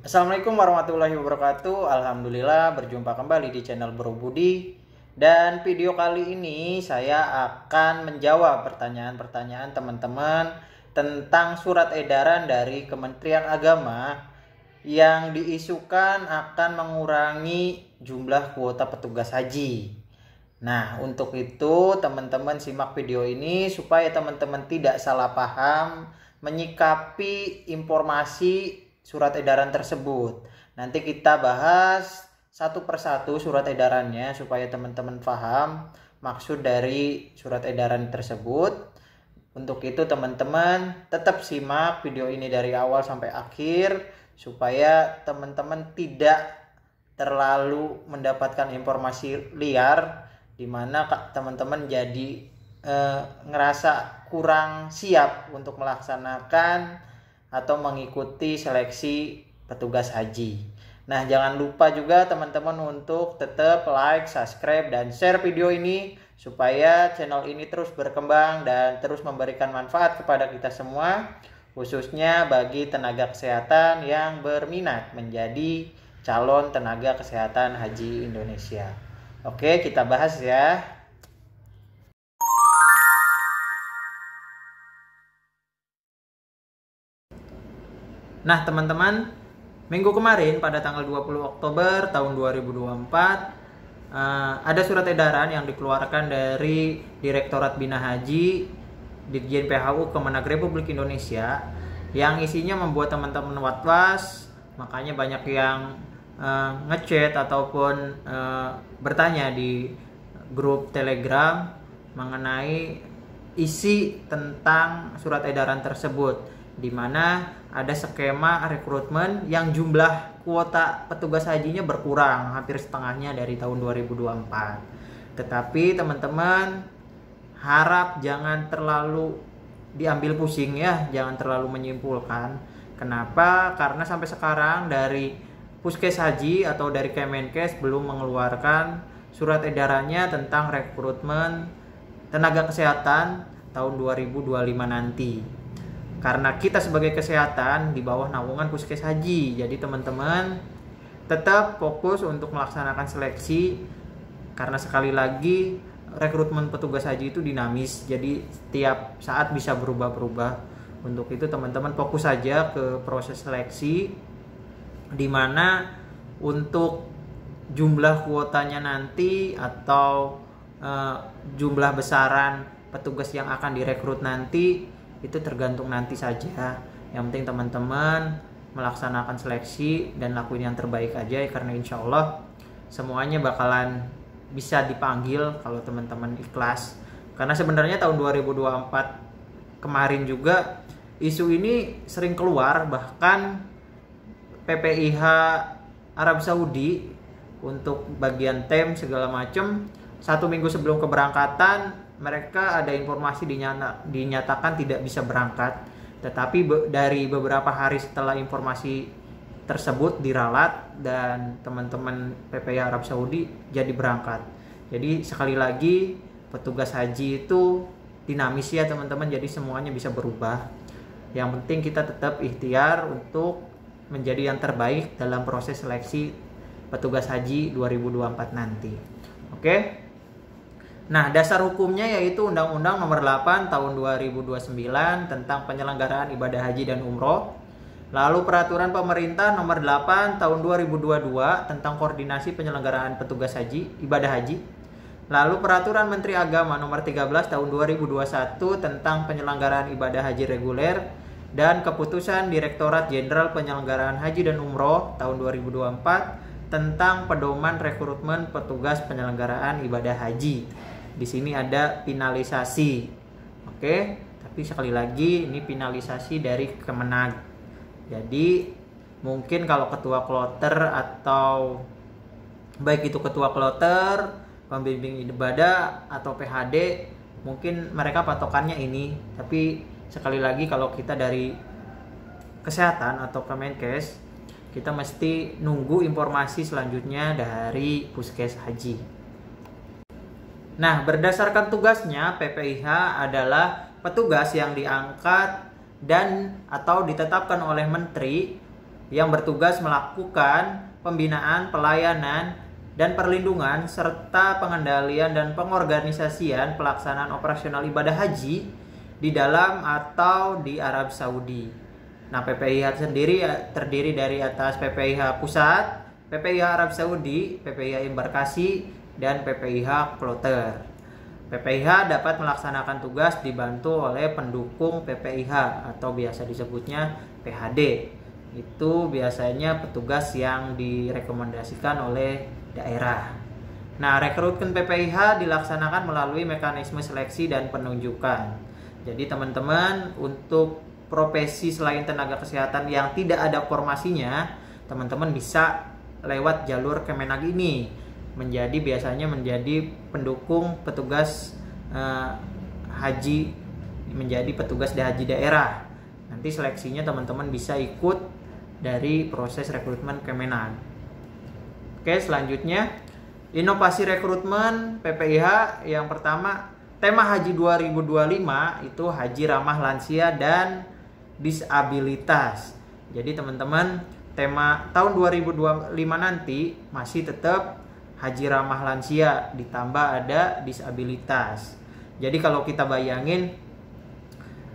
Assalamualaikum warahmatullahi wabarakatuh. Alhamdulillah berjumpa kembali di channel Bro Budi. Dan video kali ini saya akan menjawab pertanyaan-pertanyaan teman-teman tentang surat edaran dari Kementerian Agama yang diisukan akan mengurangi jumlah kuota petugas haji. Nah, untuk itu teman-teman simak video ini supaya teman-teman tidak salah paham menyikapi informasi surat edaran tersebut. Nanti kita bahas satu persatu surat edarannya supaya teman-teman paham maksud dari surat edaran tersebut. Untuk itu teman-teman tetap simak video ini dari awal sampai akhir supaya teman-teman tidak terlalu mendapatkan informasi liar di mana teman-teman jadi ngerasa kurang siap untuk melaksanakan atau mengikuti seleksi petugas haji. Nah, jangan lupa juga teman-teman untuk tetap like, subscribe, dan share video ini supaya channel ini terus berkembang dan terus memberikan manfaat kepada kita semua, khususnya bagi tenaga kesehatan yang berminat menjadi calon tenaga kesehatan haji Indonesia. Oke, kita bahas ya. Nah, teman-teman, minggu kemarin pada tanggal 20 Oktober tahun 2024 ada surat edaran yang dikeluarkan dari Direktorat Bina Haji Ditjen PHU Kemenag Republik Indonesia yang isinya membuat teman-teman was-was, makanya banyak yang ngechat ataupun bertanya di grup Telegram mengenai isi tentang surat edaran tersebut, di mana ada skema rekrutmen yang jumlah kuota petugas hajinya berkurang hampir setengahnya dari tahun 2024. Tetapi teman-teman harap jangan terlalu diambil pusing ya, jangan terlalu menyimpulkan. Kenapa? Karena sampai sekarang dari Puskes Haji atau dari Kemenkes belum mengeluarkan surat edarannya tentang rekrutmen tenaga kesehatan tahun 2025 nanti. Karena kita sebagai kesehatan di bawah naungan Puskes Haji, jadi teman-teman tetap fokus untuk melaksanakan seleksi, karena sekali lagi rekrutmen petugas haji itu dinamis, jadi setiap saat bisa berubah-berubah. Untuk itu teman-teman fokus saja ke proses seleksi, di mana untuk jumlah kuotanya nanti atau jumlah besaran petugas yang akan direkrut nanti itu tergantung nanti saja. Yang penting teman-teman melaksanakan seleksi dan lakuin yang terbaik aja, karena insya Allah semuanya bakalan bisa dipanggil kalau teman-teman ikhlas. Karena sebenarnya tahun 2024 kemarin juga isu ini sering keluar, bahkan PPIH Arab Saudi untuk bagian tem segala macam, 1 minggu sebelum keberangkatan mereka ada informasi dinyatakan tidak bisa berangkat. Tetapi dari beberapa hari setelah informasi tersebut diralat dan teman-teman PPIH Arab Saudi jadi berangkat. Jadi sekali lagi petugas haji itu dinamis ya teman-teman, jadi semuanya bisa berubah. Yang penting kita tetap ikhtiar untuk menjadi yang terbaik dalam proses seleksi petugas haji 2024 nanti. Oke. Nah, dasar hukumnya yaitu Undang-Undang Nomor 8 Tahun 2029 tentang penyelenggaraan ibadah haji dan umroh. Lalu Peraturan Pemerintah Nomor 8 Tahun 2022 tentang koordinasi penyelenggaraan petugas haji, ibadah haji. Lalu Peraturan Menteri Agama Nomor 13 Tahun 2021 tentang penyelenggaraan ibadah haji reguler, dan Keputusan Direktorat Jenderal Penyelenggaraan Haji dan Umroh tahun 2024 tentang pedoman rekrutmen petugas penyelenggaraan ibadah haji. Di sini ada finalisasi. Oke, tapi sekali lagi ini finalisasi dari Kemenag. Jadi mungkin kalau ketua kloter atau baik itu ketua kloter, pembimbing ibadah atau PHD, mungkin mereka patokannya ini. Tapi sekali lagi kalau kita dari kesehatan atau Kemenkes, kita mesti nunggu informasi selanjutnya dari Puskes Haji. Nah, berdasarkan tugasnya, PPIH adalah petugas yang diangkat dan atau ditetapkan oleh Menteri yang bertugas melakukan pembinaan, pelayanan, dan perlindungan serta pengendalian dan pengorganisasian pelaksanaan operasional ibadah haji di dalam atau di Arab Saudi. Nah, PPIH sendiri terdiri dari atas PPIH Pusat, PPIH Arab Saudi, PPIH Embarkasi, dan PPIH Kloter. PPIH dapat melaksanakan tugas dibantu oleh pendukung PPIH atau biasa disebutnya PHD. Itu biasanya petugas yang direkomendasikan oleh daerah. Nah, rekrutmen PPIH dilaksanakan melalui mekanisme seleksi dan penunjukan. Jadi teman-teman, untuk profesi selain tenaga kesehatan yang tidak ada formasinya, teman-teman bisa lewat jalur Kemenag ini biasanya menjadi pendukung petugas haji, menjadi petugas di haji daerah. Nanti seleksinya teman-teman bisa ikut dari proses rekrutmen Kemenag. Oke, selanjutnya inovasi rekrutmen PPIH yang pertama, tema haji 2025 itu haji ramah lansia dan disabilitas. Jadi teman-teman, tema tahun 2025 nanti masih tetap haji ramah lansia ditambah ada disabilitas. Jadi kalau kita bayangin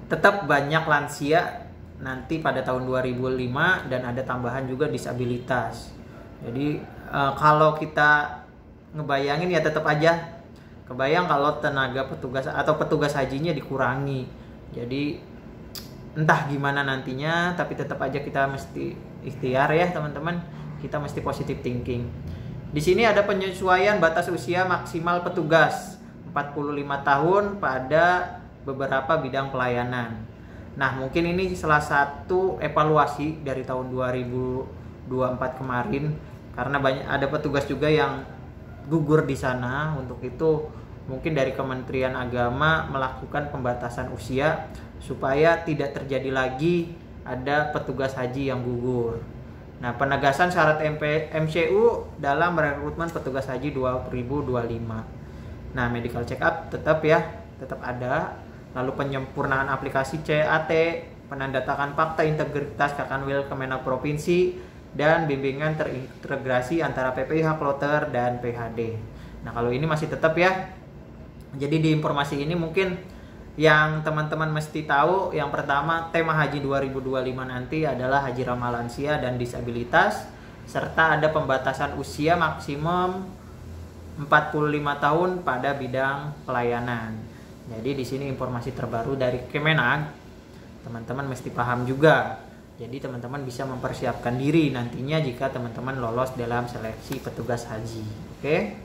tetap banyak lansia nanti pada tahun 2005 dan ada tambahan juga disabilitas. Jadi kalau kita ngebayangin ya tetap aja kebayang kalau tenaga petugas atau petugas hajinya dikurangi. Jadi entah gimana nantinya, tapi tetap aja kita mesti ikhtiar ya teman-teman. Kita mesti positive thinking. Di sini ada penyesuaian batas usia maksimal petugas 45 tahun pada beberapa bidang pelayanan. Nah, mungkin ini salah satu evaluasi dari tahun 2024 kemarin, karena ada petugas juga yang gugur di sana. Untuk itu mungkin dari Kementerian Agama melakukan pembatasan usia supaya tidak terjadi lagi ada petugas haji yang gugur. Nah, penegasan syarat MCU dalam rekrutmen petugas haji 2025. Nah, medical check up tetap ada. Lalu penyempurnaan aplikasi CAT, penandatangan fakta integritas Kakanwil Kemenag Provinsi, dan bimbingan terintegrasi antara PPIH Kloter dan PHD. Nah, kalau ini masih tetap ya. Jadi di informasi ini mungkin yang teman-teman mesti tahu, yang pertama, tema haji 2025 nanti adalah haji ramah lansia dan disabilitas, serta ada pembatasan usia maksimum 45 tahun pada bidang pelayanan. Jadi di sini informasi terbaru dari Kemenag, teman-teman mesti paham juga. Jadi teman-teman bisa mempersiapkan diri nantinya jika teman-teman lolos dalam seleksi petugas haji. Oke.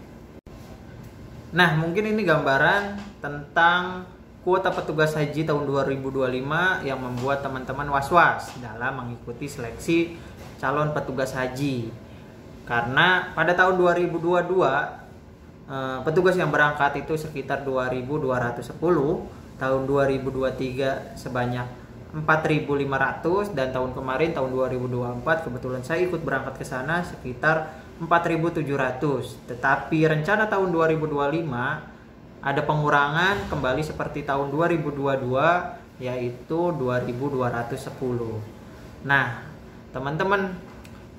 Nah, mungkin ini gambaran tentang kuota petugas haji tahun 2025 yang membuat teman-teman was-was dalam mengikuti seleksi calon petugas haji. Karena pada tahun 2022 petugas yang berangkat itu sekitar 2.210, tahun 2023 sebanyak 4.500, dan tahun kemarin tahun 2024 kebetulan saya ikut berangkat ke sana sekitar 4.700. Tetapi rencana tahun 2025 ada pengurangan kembali seperti tahun 2022 yaitu 2.210. Nah, teman-teman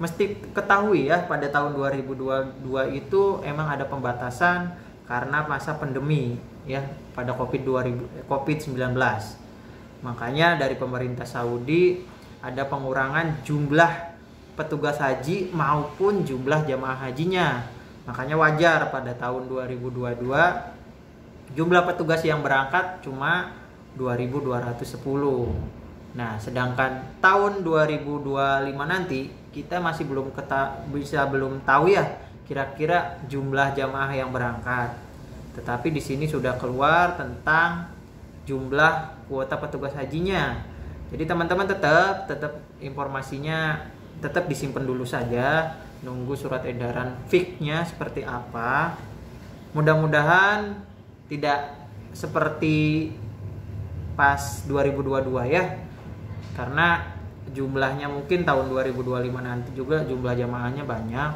mesti ketahui ya, pada tahun 2022 itu emang ada pembatasan karena masa pandemi ya pada COVID-19. Makanya dari pemerintah Saudi ada pengurangan jumlah petugas haji maupun jumlah jamaah hajinya. Makanya wajar pada tahun 2022 jumlah petugas yang berangkat cuma 2.210. Nah, sedangkan tahun 2025 nanti kita masih belum tahu ya kira-kira jumlah jamaah yang berangkat. Tetapi di sini sudah keluar tentang jumlah kuota petugas hajinya. Jadi teman-teman tetap informasinya tetap disimpan dulu saja, nunggu surat edaran fix-nya seperti apa. Mudah-mudahan tidak seperti pas 2022 ya. Karena jumlahnya mungkin tahun 2025 nanti juga jumlah jamaahnya banyak.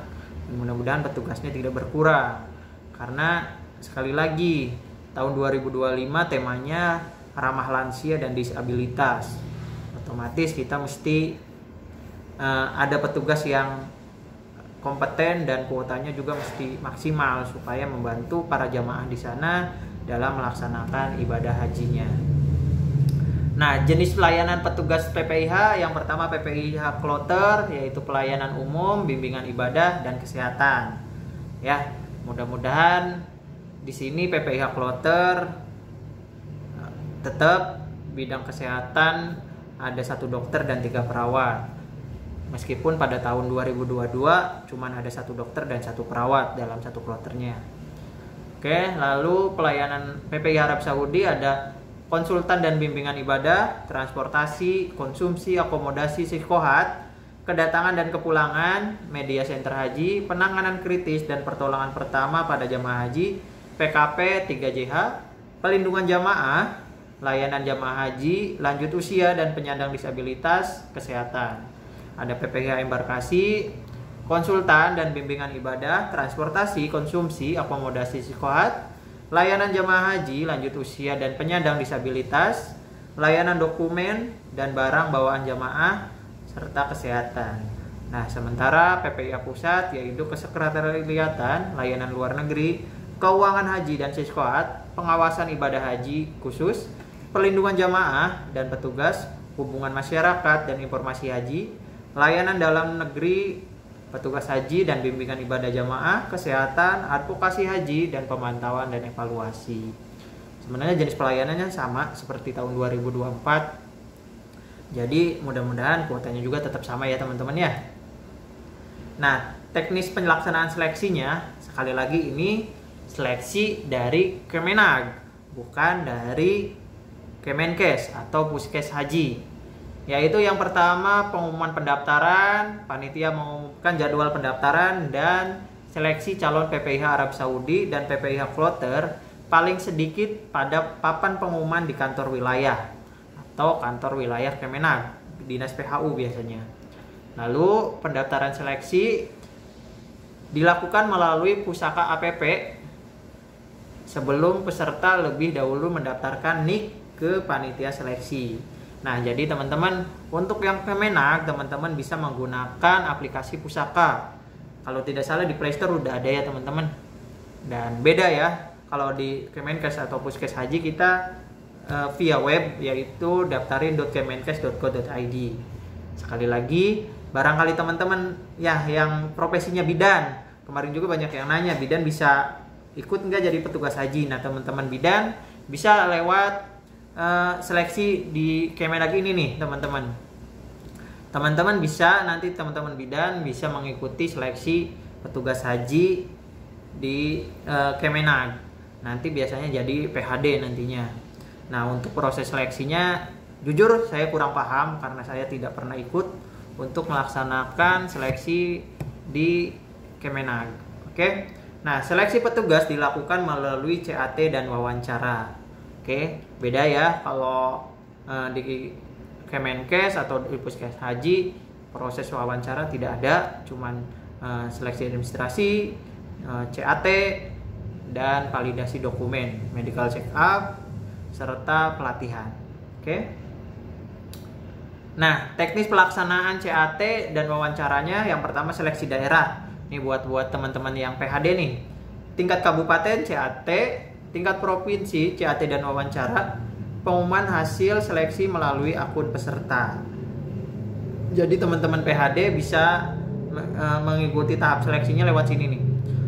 Mudah-mudahan petugasnya tidak berkurang. Karena sekali lagi tahun 2025 temanya ramah lansia dan disabilitas. Otomatis kita mesti ada petugas yang kompeten dan kuotanya juga mesti maksimal supaya membantu para jamaah di sana dalam melaksanakan ibadah hajinya. Nah, jenis pelayanan petugas PPIH yang pertama PPIH Kloter, yaitu pelayanan umum, bimbingan ibadah dan kesehatan. Ya, mudah-mudahan di sini PPIH Kloter tetap bidang kesehatan ada 1 dokter dan 3 perawat. Meskipun pada tahun 2022 cuman ada 1 dokter dan 1 perawat dalam 1 kloternya. Oke, lalu pelayanan PPIH Arab Saudi ada konsultan dan bimbingan ibadah, transportasi, konsumsi, akomodasi, psikohat, kedatangan dan kepulangan, media center haji, penanganan kritis dan pertolongan pertama pada jamaah haji, PKP 3JH, pelindungan jamaah, layanan jamaah haji, lanjut usia dan penyandang disabilitas, kesehatan. Ada PPIH embarkasi, konsultan dan bimbingan ibadah, transportasi, konsumsi, akomodasi psikohat, layanan jamaah haji, lanjut usia dan penyandang disabilitas, layanan dokumen dan barang bawaan jamaah, serta kesehatan. Nah, sementara PPIH pusat yaitu kesekretariatan, layanan luar negeri, keuangan haji dan psikohat, pengawasan ibadah haji khusus, pelindungan jamaah dan petugas, hubungan masyarakat dan informasi haji, layanan dalam negeri, petugas haji dan bimbingan ibadah jamaah, kesehatan, advokasi haji, dan pemantauan dan evaluasi. Sebenarnya jenis pelayanannya sama seperti tahun 2024. Jadi mudah-mudahan kuotanya juga tetap sama ya teman-teman ya. Nah, teknis pelaksanaan seleksinya, sekali lagi ini seleksi dari Kemenag, bukan dari Kemenkes atau Puskes Haji. Yaitu yang pertama pengumuman pendaftaran, panitia mengumumkan jadwal pendaftaran dan seleksi calon PPIH Arab Saudi dan PPIH Kloter paling sedikit pada papan pengumuman di kantor wilayah atau kantor wilayah Kemenag, Dinas PHU biasanya. Lalu pendaftaran seleksi dilakukan melalui pusaka APP sebelum peserta lebih dahulu mendaftarkan NIK ke panitia seleksi. Nah, jadi teman-teman untuk yang Kemenag, teman-teman bisa menggunakan aplikasi pusaka. Kalau tidak salah di Play Store udah ada ya teman-teman. Dan beda ya, kalau di Kemenkes atau Puskes Haji kita via web, yaitu daftarin.kemenkes.go.id. Sekali lagi, barangkali teman-teman ya yang profesinya bidan, kemarin juga banyak yang nanya bidan bisa ikut nggak jadi petugas haji. Nah, teman-teman bidan bisa lewat seleksi di Kemenag ini nih teman-teman. Teman-teman bisa nanti teman-teman bidan bisa mengikuti seleksi petugas haji di Kemenag. Nanti biasanya jadi PHD nantinya. Nah, untuk proses seleksinya jujur saya kurang paham karena saya tidak pernah ikut untuk melaksanakan seleksi di Kemenag. Oke. Nah, seleksi petugas dilakukan melalui CAT dan wawancara. Oke, beda ya kalau di Kemenkes atau di Puskes Haji proses wawancara tidak ada, cuman seleksi administrasi, CAT dan validasi dokumen, medical check up serta pelatihan. Oke. Nah, teknis pelaksanaan CAT dan wawancaranya yang pertama seleksi daerah. Ini buat teman-teman yang PHD nih. Tingkat kabupaten CAT, tingkat provinsi CAT dan wawancara, pengumuman hasil seleksi melalui akun peserta. Jadi teman-teman PHD bisa mengikuti tahap seleksinya lewat sini nih.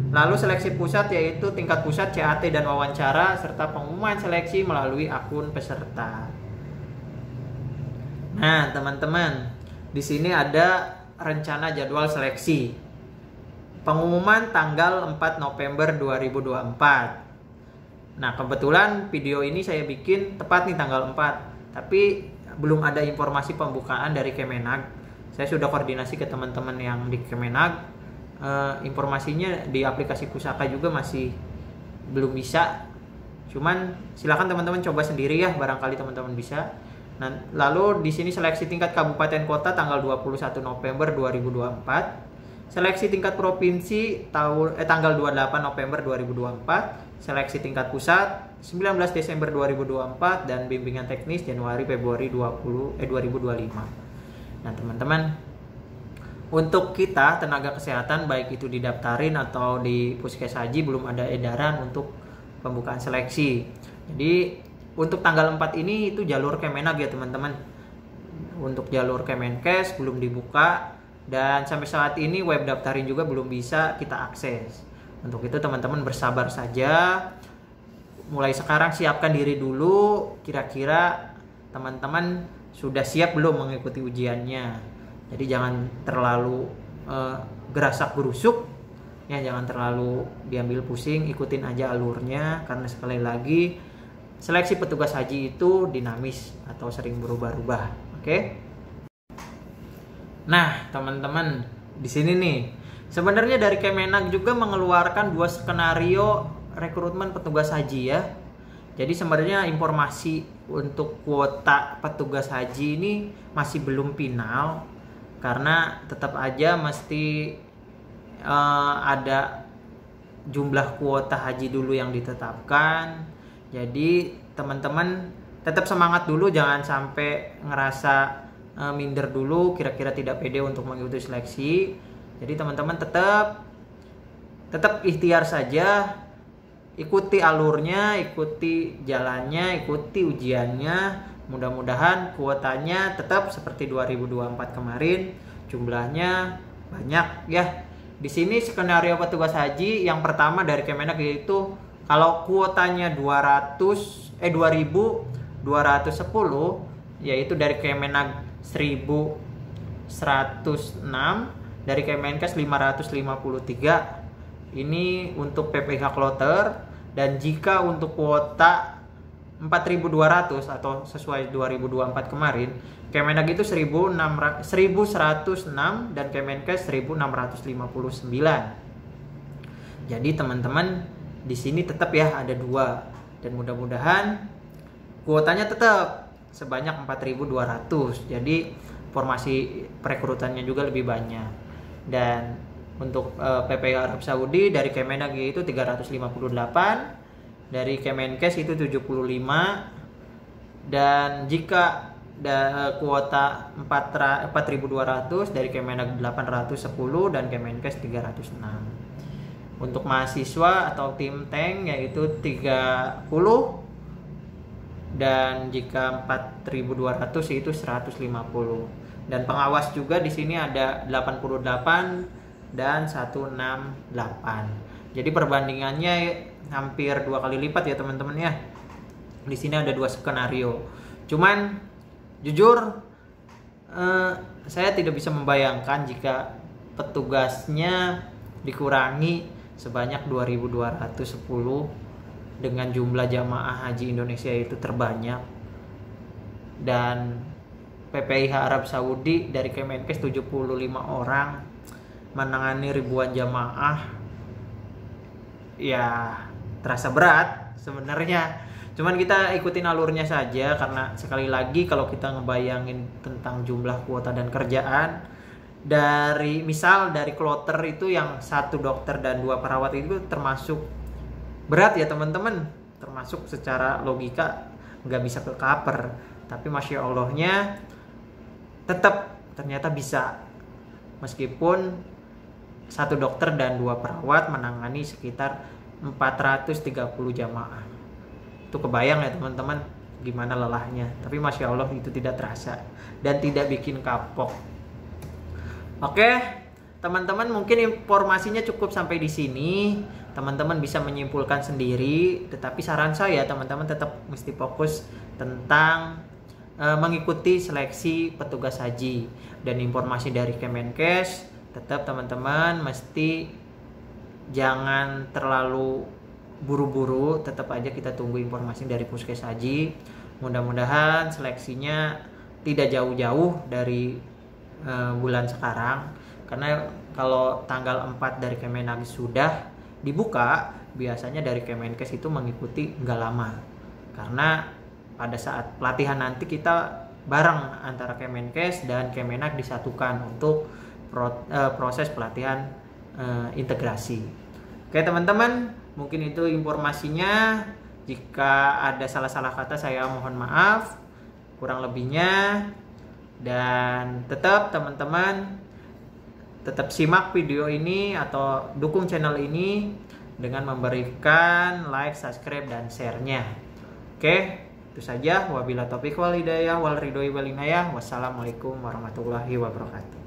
Lalu seleksi pusat yaitu tingkat pusat CAT dan wawancara serta pengumuman seleksi melalui akun peserta. Nah, teman-teman, di sini ada rencana jadwal seleksi. Pengumuman tanggal 4 November 2024. Nah, kebetulan video ini saya bikin tepat nih tanggal 4, tapi belum ada informasi pembukaan dari Kemenag. Saya sudah koordinasi ke teman-teman yang di Kemenag. Informasinya di aplikasi pusaka juga masih belum bisa. Cuman silakan teman-teman coba sendiri ya, barangkali teman-teman bisa. Nah, lalu di sini seleksi tingkat kabupaten kota tanggal 21 November 2024. Seleksi tingkat provinsi tanggal 28 November 2024. Seleksi tingkat pusat 19 Desember 2024 dan bimbingan teknis Januari Februari 2025. Nah, teman-teman, Untuk kita tenaga kesehatan baik itu didaftarin atau di Puskes Haji belum ada edaran untuk pembukaan seleksi. Jadi untuk tanggal 4 ini itu jalur Kemenag ya teman-teman. Untuk jalur Kemenkes belum dibuka dan sampai saat ini web daftarin juga belum bisa kita akses. Untuk itu teman-teman bersabar saja. Mulai sekarang siapkan diri dulu, kira-kira teman-teman sudah siap belum mengikuti ujiannya. Jadi jangan terlalu gerasak gerusuk ya, jangan terlalu diambil pusing, ikutin aja alurnya karena sekali lagi seleksi petugas haji itu dinamis atau sering berubah-ubah. Oke? Nah, teman-teman, di sini nih sebenarnya dari Kemenag juga mengeluarkan 2 skenario rekrutmen petugas haji ya. Jadi sebenarnya informasi untuk kuota petugas haji ini masih belum final karena tetap aja mesti ada jumlah kuota haji dulu yang ditetapkan. Jadi teman-teman tetap semangat dulu, jangan sampai ngerasa minder dulu, kira-kira tidak pede untuk mengikuti seleksi. Jadi teman-teman tetap ikhtiar saja, ikuti alurnya, ikuti jalannya, ikuti ujiannya. Mudah-mudahan kuotanya tetap seperti 2024 kemarin, jumlahnya banyak ya. Di sini skenario petugas haji yang pertama dari Kemenag yaitu kalau kuotanya 2210 yaitu dari Kemenag 1106, dari Kemenkes 553. Ini untuk PPH kloter. Dan jika untuk kuota 4.200 atau sesuai 2024 kemarin, Kemenag itu 1106 dan Kemenkes 1659. Jadi teman-teman di sini tetap ya ada 2 dan mudah-mudahan kuotanya tetap sebanyak 4.200. Jadi formasi perekrutannya juga lebih banyak. Dan untuk PPH Arab Saudi dari Kemenag itu 358, dari Kemenkes itu 75, dan jika kuota 4.200 dari Kemenag 810 dan Kemenkes 306. Untuk mahasiswa atau tim tank yaitu 30, dan jika 4.200 itu 150. Dan pengawas juga di sini ada 88 dan 168. Jadi perbandingannya hampir 2 kali lipat ya teman-teman ya. Di sini ada 2 skenario. Cuman jujur saya tidak bisa membayangkan jika petugasnya dikurangi sebanyak 2.210 dengan jumlah jamaah haji Indonesia itu terbanyak. Dan PPIH Arab Saudi dari Kemenkes 75 orang menangani ribuan jamaah. Ya terasa berat sebenarnya, cuman kita ikutin alurnya saja karena sekali lagi kalau kita ngebayangin tentang jumlah kuota dan kerjaan dari misal dari kloter itu yang 1 dokter dan 2 perawat itu termasuk berat ya teman-teman, termasuk secara logika nggak bisa ke cover, tapi masya Allahnya tetap ternyata bisa meskipun 1 dokter dan 2 perawat menangani sekitar 430 jamaah. Itu kebayang ya teman-teman gimana lelahnya. Tapi masya Allah itu tidak terasa dan tidak bikin kapok. Oke, teman-teman mungkin informasinya cukup sampai di sini. Teman-teman bisa menyimpulkan sendiri. Tetapi saran saya teman-teman tetap mesti fokus tentang mengikuti seleksi petugas haji. Dan informasi dari Kemenkes tetap teman-teman mesti jangan terlalu buru-buru, tetap aja kita tunggu informasi dari Puskes Haji. Mudah-mudahan seleksinya tidak jauh-jauh dari bulan sekarang, karena kalau tanggal 4 dari Kemenag sudah dibuka, biasanya dari Kemenkes itu mengikuti nggak lama, karena pada saat pelatihan nanti kita bareng antara Kemenkes dan Kemenag disatukan untuk proses pelatihan integrasi. Oke teman-teman, mungkin itu informasinya. Jika ada salah-salah kata saya mohon maaf, kurang lebihnya. Dan tetap teman-teman tetap simak video ini atau dukung channel ini dengan memberikan like, subscribe, dan share-nya. Oke, itu saja. Wabillahi taufiq wal hidayah wal ridhoi wal inayah. Wassalamualaikum warahmatullahi wabarakatuh.